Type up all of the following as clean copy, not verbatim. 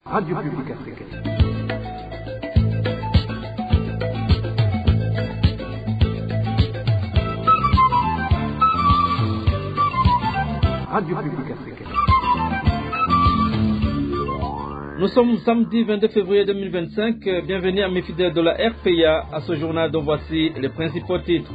Radio Publique Africaine. Radio Publique Africaine. Nous sommes samedi 22 février 2025. Bienvenue à mes fidèles de la RPA à ce journal dont voici les principaux titres.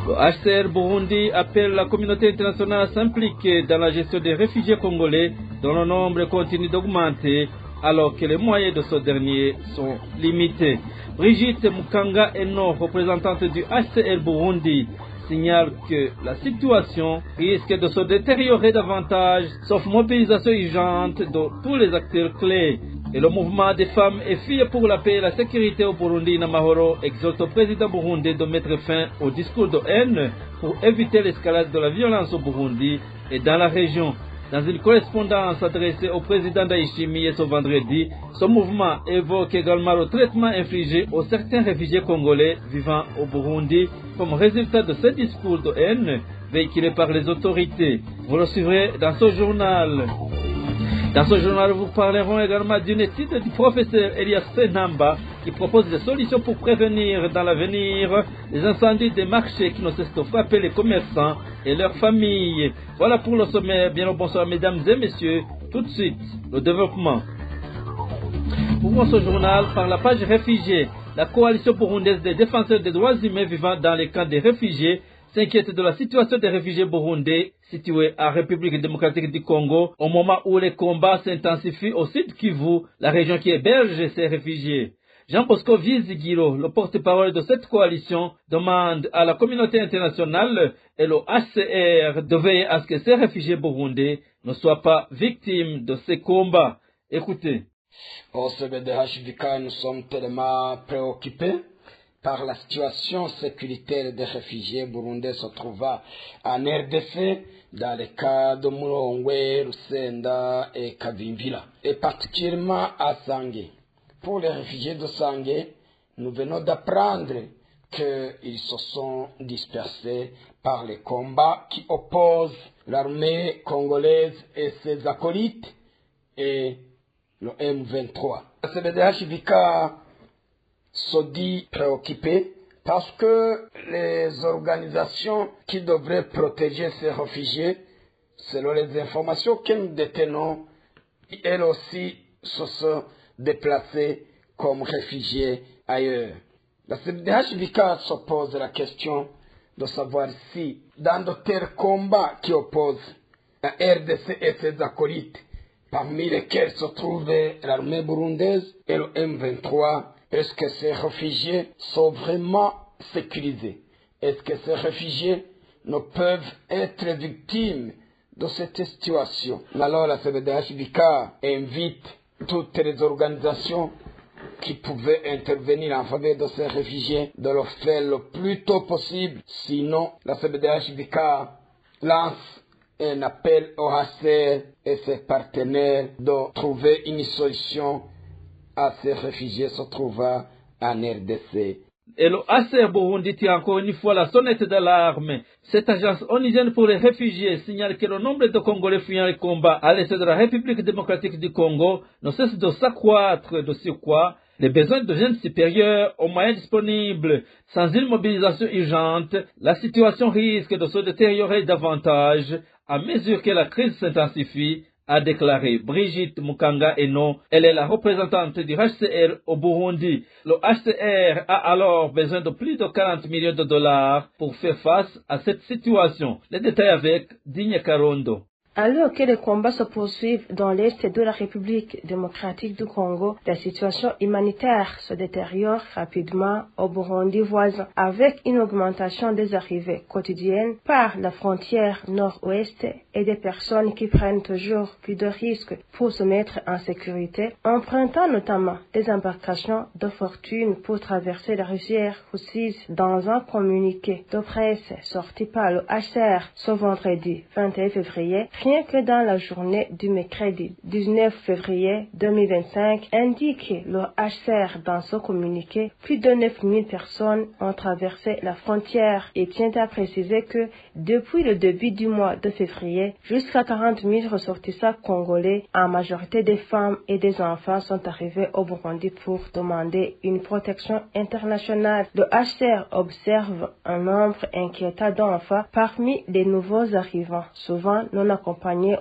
Le HCR Burundi appelle la communauté internationale à s'impliquer dans la gestion des réfugiés congolais dont le nombre continue d'augmenter alors que les moyens de ce dernier sont limités. Brigitte Mukanga Eno, représentante du HCR Burundi, signale que la situation risque de se détériorer davantage, sauf mobilisation urgente de tous les acteurs clés. Et le mouvement des femmes et filles pour la paix et la sécurité au Burundi, Namahoro, exhorte au président burundais de mettre fin au discours de haine pour éviter l'escalade de la violence au Burundi et dans la région. Dans une correspondance adressée au président Ndayishimiye ce vendredi, ce mouvement évoque également le traitement infligé aux certains réfugiés congolais vivant au Burundi comme résultat de ce discours de haine véhiculé par les autorités. Vous le suivrez dans ce journal. Dans ce journal, nous vous parlerons également d'une étude du professeur Elias Senamba qui propose des solutions pour prévenir dans l'avenir les incendies des marchés qui ne cessent de frapper les commerçants et leurs familles. Voilà pour le sommaire. Bien le bonsoir mesdames et messieurs. Tout de suite, le développement. Ouvrons ce journal par la page réfugiés. La coalition burundaise des défenseurs des droits humains vivant dans les camps des réfugiés s'inquiète de la situation des réfugiés burundais situés en République démocratique du Congo au moment où les combats s'intensifient au sud Kivu, la région qui héberge ces réfugiés. Jean Bosco Vizigiro, le porte-parole de cette coalition, demande à la communauté internationale et le HCR de veiller à ce que ces réfugiés burundais ne soient pas victimes de ces combats. Écoutez. Au CBDHVK, nous sommes tellement préoccupés par la situation sécuritaire des réfugiés burundais se trouvant en RDC dans les cas de Mulongwe, Rusenda et Kavimvila, et particulièrement à Sangé. Pour les réfugiés de Sangé, nous venons d'apprendre qu'ils se sont dispersés par les combats qui opposent l'armée congolaise et ses acolytes et le M23. Le CBDHVK se dit préoccupé parce que les organisations qui devraient protéger ces réfugiés, selon les informations que nous détenons, elles aussi se sont déplacées comme réfugiés ailleurs. La CBDHVK se pose la question de savoir si, dans de tels combats qui opposent la RDC et ses acolytes, parmi lesquels se trouvait l'armée burundaise et le M23, est-ce que ces réfugiés sont vraiment sécurisés? Est-ce que ces réfugiés ne peuvent être victimes de cette situation? Alors la CBDHVK invite toutes les organisations qui pouvaient intervenir en faveur de ces réfugiés de le faire le plus tôt possible. Sinon, la CBDHVK lance un appel au HCR et ses partenaires de trouver une solution à ces réfugiés se trouvant en RDC. Et le HCR Burundi tire encore une fois la sonnette d'alarme. Cette agence onusienne pour les réfugiés signale que le nombre de Congolais fuyant les combats à l'est de la République démocratique du Congo ne cesse de s'accroître, de surcroît. Les besoins deviennent supérieurs aux moyens disponibles. Sans une mobilisation urgente, la situation risque de se détériorer davantage à mesure que la crise s'intensifie, a déclaré Brigitte Mukanga Eno. Elle est la représentante du HCR au Burundi. Le HCR a alors besoin de plus de 40 millions de dollars pour faire face à cette situation. Les détails avec Digne Karondo. Alors que les combats se poursuivent dans l'est de la République démocratique du Congo, la situation humanitaire se détériore rapidement au Burundi voisin, avec une augmentation des arrivées quotidiennes par la frontière nord-ouest et des personnes qui prennent toujours plus de risques pour se mettre en sécurité, empruntant notamment des embarcations de fortune pour traverser la rivière Rusizi. Dans un communiqué de presse sorti par le HCR ce vendredi 21 février, Rien que dans la journée du mercredi 19 février 2025, indique le HCR dans son communiqué, plus de 9000 personnes ont traversé la frontière et tient à préciser que depuis le début du mois de février, jusqu'à 40 000 ressortissants congolais, en majorité des femmes et des enfants, sont arrivés au Burundi pour demander une protection internationale. Le HCR observe un nombre inquiétant d'enfants parmi les nouveaux arrivants, souvent non accompagnés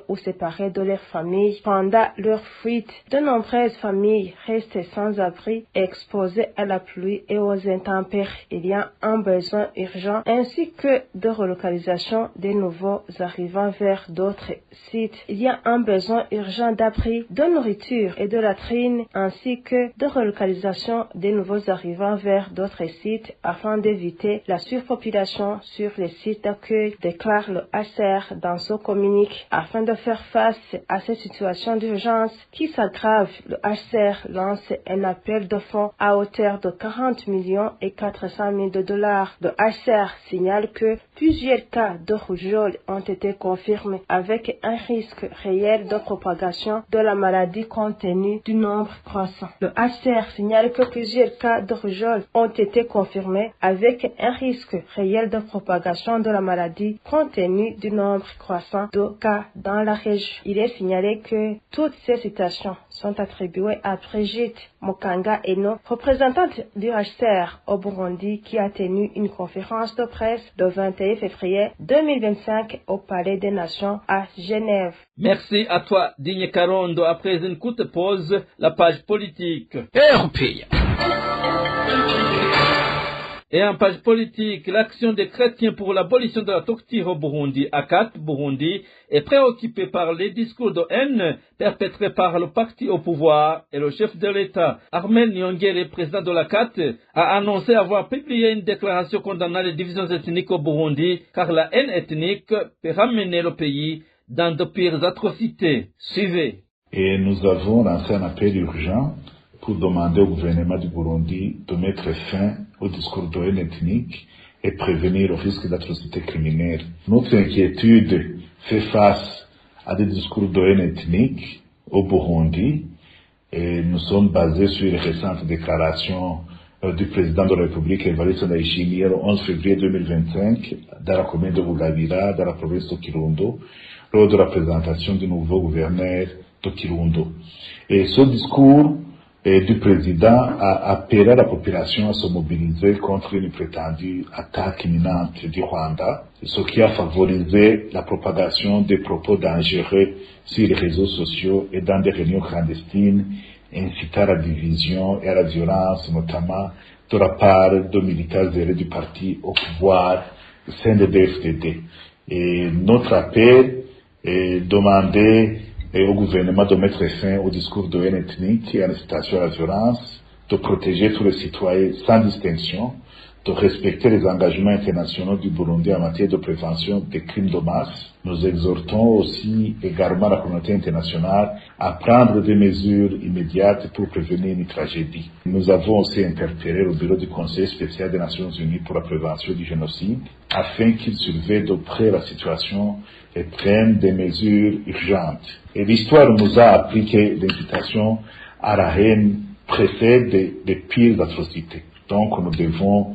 ou séparés de leurs familles pendant leur fuite. De nombreuses familles restent sans abri, exposées à la pluie et aux intempéries. Il y a un besoin urgent ainsi que de relocalisation des nouveaux arrivants vers d'autres sites. Il y a un besoin urgent d'abri, de nourriture et de latrines ainsi que de relocalisation des nouveaux arrivants vers d'autres sites afin d'éviter la surpopulation sur les sites d'accueil, déclare le HCR dans son communiqué. Afin de faire face à cette situation d'urgence qui s'aggrave, le HCR lance un appel de fonds à hauteur de 40 millions et 400 000 $. Le HCR signale que plusieurs cas de rougeole ont été confirmés avec un risque réel de propagation de la maladie compte tenu du nombre croissant. Le HCR signale que plusieurs cas de rougeole ont été confirmés avec un risque réel de propagation de la maladie compte tenu du nombre croissant de cas dans la région. Il est signalé que toutes ces citations sont attribuées à Brigitte Mokanga Eno, représentante du HCR au Burundi, qui a tenu une conférence de presse le 21 février 2025 au Palais des Nations à Genève. Merci à toi, Digne Karondo. Après une courte pause, la page politique. RPA. Et en page politique, l'action des chrétiens pour l'abolition de la torture au Burundi, ACAT Burundi, est préoccupée par les discours de haine perpétrés par le parti au pouvoir et le chef de l'État. Armen Nyongere, président de l'ACAT, a annoncé avoir publié une déclaration condamnant les divisions ethniques au Burundi, car la haine ethnique peut ramener le pays dans de pires atrocités. Suivez. Et nous avons lancé un appel urgent pour demander au gouvernement du Burundi de mettre fin au discours de haine ethnique et prévenir le risque d'atrocités criminelles. Notre inquiétude fait face à des discours de haine ethnique au Burundi et nous sommes basés sur les récentes déclarations du président de la République, Evariste Ndayishimiye, le 11 février 2025, dans la commune de Bugabira, dans la province de Kirundo, lors de la présentation du nouveau gouverneur de Kirundo. Et ce discours du président a appelé la population à se mobiliser contre une prétendue attaque imminente du Rwanda, ce qui a favorisé la propagation des propos dangereux sur les réseaux sociaux et dans des réunions clandestines, incitant à la division et à la violence, notamment de la part de militants zélés du parti au pouvoir au sein de DFDD. Et notre appel est demandé au gouvernement de mettre fin au discours de haine ethnique et à l'incitation à la violence, de protéger tous les citoyens sans distinction, de respecter les engagements internationaux du Burundi en matière de prévention des crimes de masse. Nous exhortons aussi également la communauté internationale à prendre des mesures immédiates pour prévenir une tragédie. Nous avons aussi interpellé le bureau du Conseil spécial des Nations Unies pour la prévention du génocide afin qu'il surveille de près la situation et prenne des mesures urgentes. Et l'histoire nous a appris que l'incitation à la haine précède des pires atrocités. Donc nous devons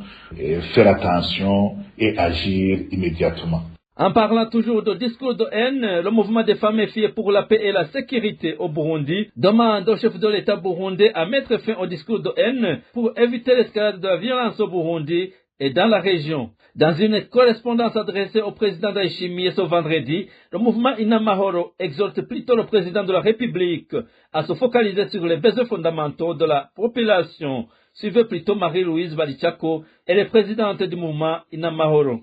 faire attention et agir immédiatement. En parlant toujours de discours de haine, le mouvement des femmes et filles pour la paix et la sécurité au Burundi demande au chef de l'État burundais à mettre fin au discours de haine pour éviter l'escalade de la violence au Burundi et dans la région. Dans une correspondance adressée au président Ndayishimiye ce vendredi, le mouvement Inamahoro exhorte plutôt le président de la République à se focaliser sur les besoins fondamentaux de la population. Suivez plutôt Marie-Louise Balichako, elle est présidente du mouvement Inamahoro.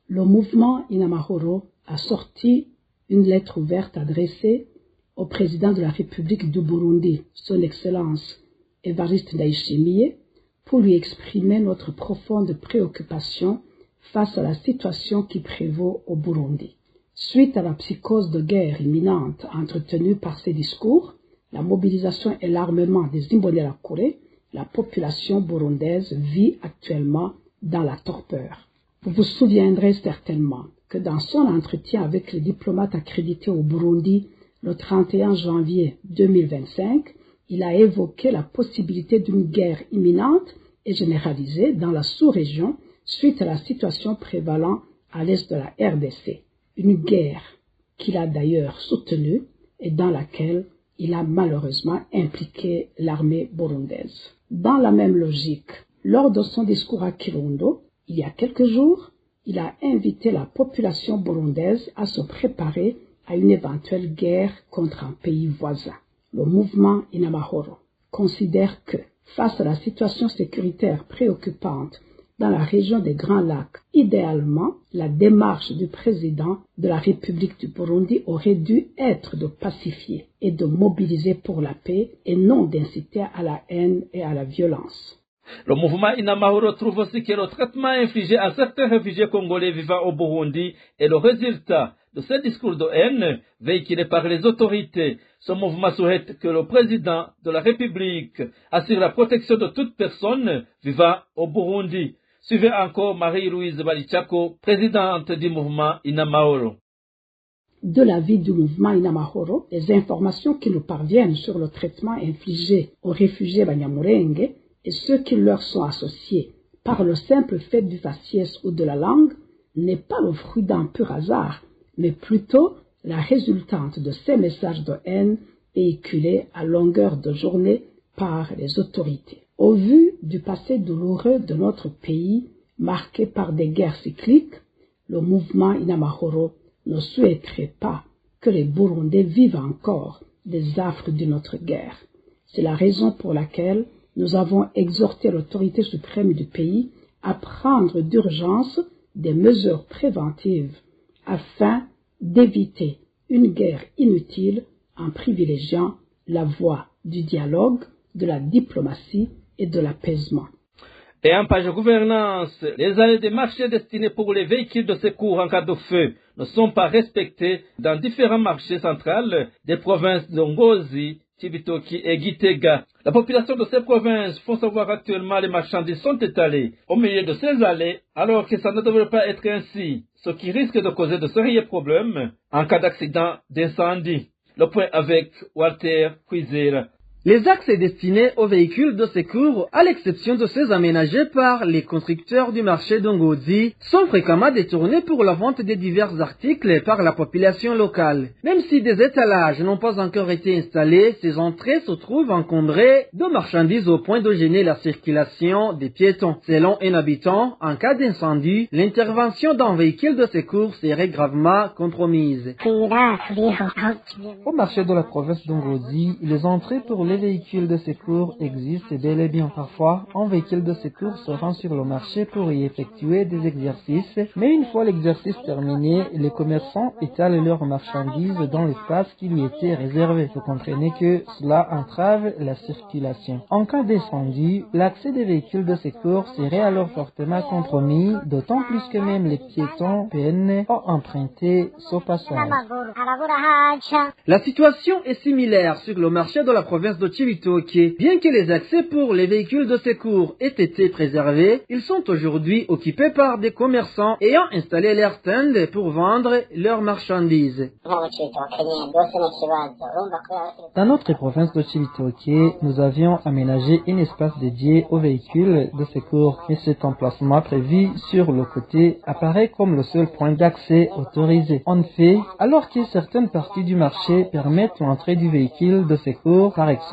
Le mouvement Inamahoro a sorti une lettre ouverte adressée au président de la République du Burundi, son Excellence Evariste Ndayishimiye, pour lui exprimer notre profonde préoccupation face à la situation qui prévaut au Burundi. Suite à la psychose de guerre imminente entretenue par ces discours, la mobilisation et l'armement des Imbonerakure, la population burundaise vit actuellement dans la torpeur. Vous vous souviendrez certainement que dans son entretien avec les diplomates accrédités au Burundi le 31 janvier 2025, il a évoqué la possibilité d'une guerre imminente et généralisée dans la sous-région suite à la situation prévalant à l'est de la RDC. Une guerre qu'il a d'ailleurs soutenue et dans laquelle il a malheureusement impliqué l'armée burundaise. Dans la même logique, lors de son discours à Kirundo, il y a quelques jours, il a invité la population burundaise à se préparer à une éventuelle guerre contre un pays voisin. Le mouvement Inamahoro considère que, face à la situation sécuritaire préoccupante dans la région des Grands Lacs, idéalement, la démarche du président de la République du Burundi aurait dû être de pacifier et de mobiliser pour la paix et non d'inciter à la haine et à la violence. Le mouvement Inamahoro trouve aussi que le traitement infligé à certains réfugiés congolais vivant au Burundi est le résultat de ce discours de haine véhiculé par les autorités. Ce mouvement souhaite que le président de la République assure la protection de toute personne vivant au Burundi. Suivez encore Marie-Louise Balichako, présidente du mouvement Inamahoro. De l'avis du mouvement Inamahoro, les informations qui nous parviennent sur le traitement infligé aux réfugiés Banyamulenge et ceux qui leur sont associés par le simple fait du faciès ou de la langue n'est pas le fruit d'un pur hasard, mais plutôt la résultante de ces messages de haine véhiculés à longueur de journée par les autorités. Au vu du passé douloureux de notre pays, marqué par des guerres cycliques, le mouvement Inamahoro ne souhaiterait pas que les Burundais vivent encore les affres de notre guerre. C'est la raison pour laquelle nous avons exhorté l'autorité suprême du pays à prendre d'urgence des mesures préventives afin d'éviter une guerre inutile en privilégiant la voie du dialogue, de la diplomatie et de l'apaisement. Et en page gouvernance, les allées des marchés destinés pour les véhicules de secours en cas de feu ne sont pas respectées dans différents marchés centrales des provinces de Ngozi, Cibitoke et Gitega. La population de ces provinces font savoir actuellement les marchandises sont étalées au milieu de ces allées alors que ça ne devrait pas être ainsi, ce qui risque de causer de sérieux problèmes en cas d'accident d'incendie. Le point avec Walter Kwizera. Les axes destinés aux véhicules de secours, à l'exception de ceux aménagés par les constructeurs du marché d'Ongozi, sont fréquemment détournés pour la vente de divers articles par la population locale. Même si des étalages n'ont pas encore été installés, ces entrées se trouvent encombrées de marchandises au point de gêner la circulation des piétons. Selon un habitant, en cas d'incendie, l'intervention d'un véhicule de secours serait gravement compromise. Au marché de la province d'Ongozi, les entrées pour les véhicules de secours existent bel et bien. Parfois, un véhicule de secours se rend sur le marché pour y effectuer des exercices, mais une fois l'exercice terminé, les commerçants étalent leurs marchandises dans l'espace qui lui était réservé. Vous comprenez que cela entrave la circulation. En cas d'incendie, l'accès des véhicules de secours serait alors fortement compromis, d'autant plus que même les piétons peinent à emprunter ce passage. La situation est similaire sur le marché de la province de Cibitoke. Bien que les accès pour les véhicules de secours aient été préservés, ils sont aujourd'hui occupés par des commerçants ayant installé leurs tentes pour vendre leurs marchandises. Dans notre province de Cibitoke, nous avions aménagé un espace dédié aux véhicules de secours, mais cet emplacement prévu sur le côté apparaît comme le seul point d'accès autorisé. En fait, alors que certaines parties du marché permettent l'entrée du véhicule de secours, par exemple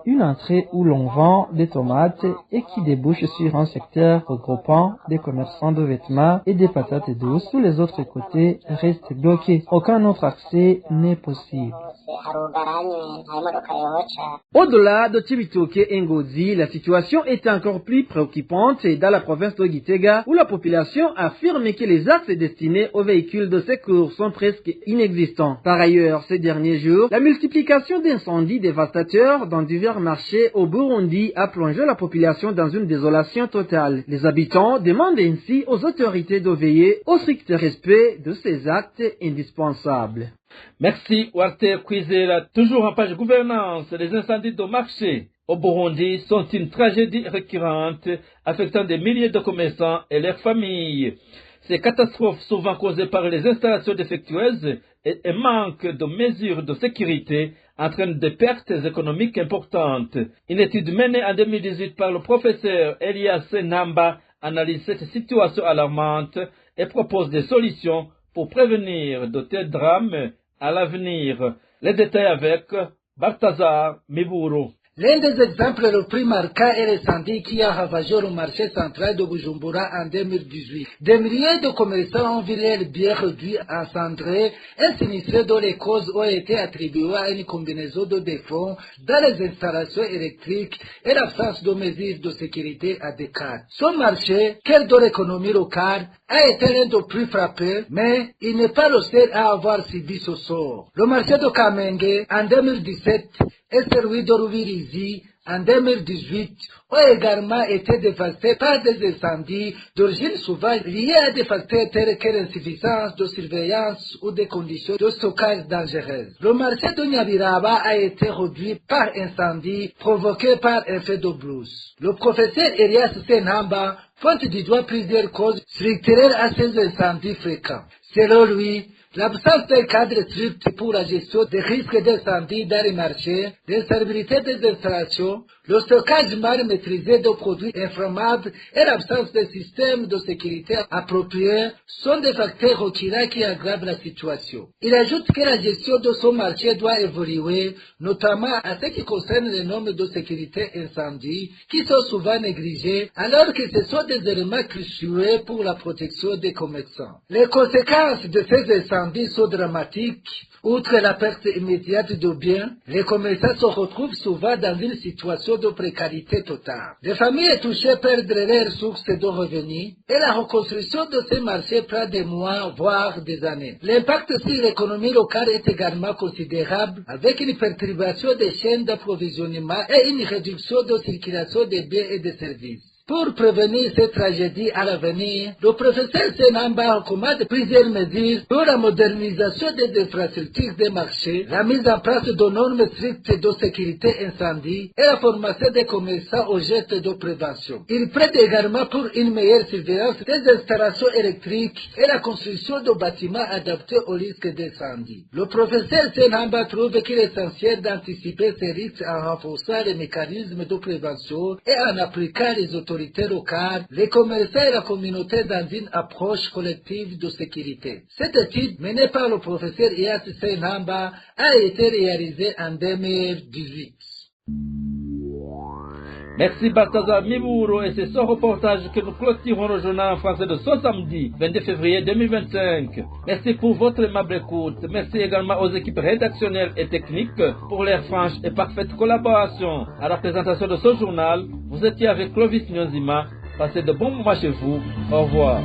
une entrée où l'on vend des tomates et qui débouche sur un secteur regroupant des commerçants de vêtements et des patates douces, tous les autres côtés restent bloqués. Aucun autre accès n'est possible. Au-delà de Cibitoke et Ngozi, la situation est encore plus préoccupante dans la province de Gitega, où la population affirme que les axes destinés aux véhicules de secours sont presque inexistants. Par ailleurs, ces derniers jours, la multiplication d'incendies dévastateurs dans divers marchés au Burundi a plongé la population dans une désolation totale. Les habitants demandent ainsi aux autorités de veiller au strict respect de ces actes indispensables. Merci Walter Kwizera. Toujours en page gouvernance, les incendies de marché au Burundi sont une tragédie récurrente affectant des milliers de commerçants et leurs familles. Ces catastrophes, souvent causées par les installations défectueuses et un manque de mesures de sécurité, entraînent des pertes économiques importantes. Une étude menée en 2018 par le professeur Elias Namba analyse cette situation alarmante et propose des solutions pour prévenir de tels drames à l'avenir. Les détails avec Balthazar Miburu. L'un des exemples les plus marquants est l'incendie qui a ravagé le marché central de Bujumbura en 2018. Des milliers de commerçants ont vu leurs biens réduits en cendrés et sinistrés dont les causes ont été attribuées à une combinaison de défauts dans les installations électriques et l'absence de mesures de sécurité adéquates. Ce marché, quel de l'économie locale, a été l'un des plus frappés, mais il n'est pas le seul à avoir subi ce sort. Le marché de Kamenge, en 2017, et celui de Rubirizi, en 2018, ont également été dévastés par des incendies d'origine sauvage liés à des facteurs tels que l'insuffisance de surveillance ou des conditions de stockage dangereuses. Le marché de Nyabiraba a été réduit par incendie provoqué par un feu de brousse. Le professeur Elias Senhamba pointe du doigt plusieurs causes structurelles à ces incendies fréquents. Selon lui, l'absence d'un cadre strict pour la gestion des risques d'incendie dans les marchés, l'instabilité des installations, le stockage mal maîtrisé de produits inflammables et l'absence de système de sécurité approprié sont des facteurs reculants qui aggravent la situation. Il ajoute que la gestion de ce marché doit évoluer, notamment en ce qui concerne les normes de sécurité incendie, qui sont souvent négligées, alors que ce sont des éléments cruciaux pour la protection des commerçants. Les conséquences de ces incendies sont dramatiques. Outre la perte immédiate de biens, les commerçants se retrouvent souvent dans une situation de précarité totale. Les familles touchées perdent leurs sources de revenus et la reconstruction de ces marchés prend des mois, voire des années. L'impact sur l'économie locale est également considérable, avec une perturbation des chaînes d'approvisionnement et une réduction de circulation des biens et des services. Pour prévenir ces tragédies à l'avenir, le professeur Senhamba recommande plusieurs mesures pour la modernisation des infrastructures des marchés, la mise en place de normes strictes de sécurité incendie et la formation des commerçants aux gestes de prévention. Il plaide également pour une meilleure surveillance des installations électriques et la construction de bâtiments adaptés aux risques d'incendie. Le professeur Senhamba trouve qu'il est essentiel d'anticiper ces risques en renforçant les mécanismes de prévention et en appliquant les autorités locales, les commerçants et la communauté dans une approche collective de sécurité. Cette étude, menée par le professeur Elias Senhamba, a été réalisée en 2018. Merci Balthazar Miburu, et c'est ce reportage que nous clôturons le journal en français de ce samedi 22 février 2025. Merci pour votre aimable écoute. Merci également aux équipes rédactionnelles et techniques pour leur franche et parfaite collaboration. À la présentation de ce journal, vous étiez avec Clovis Nyonzima. Passez de bons moments chez vous. Au revoir.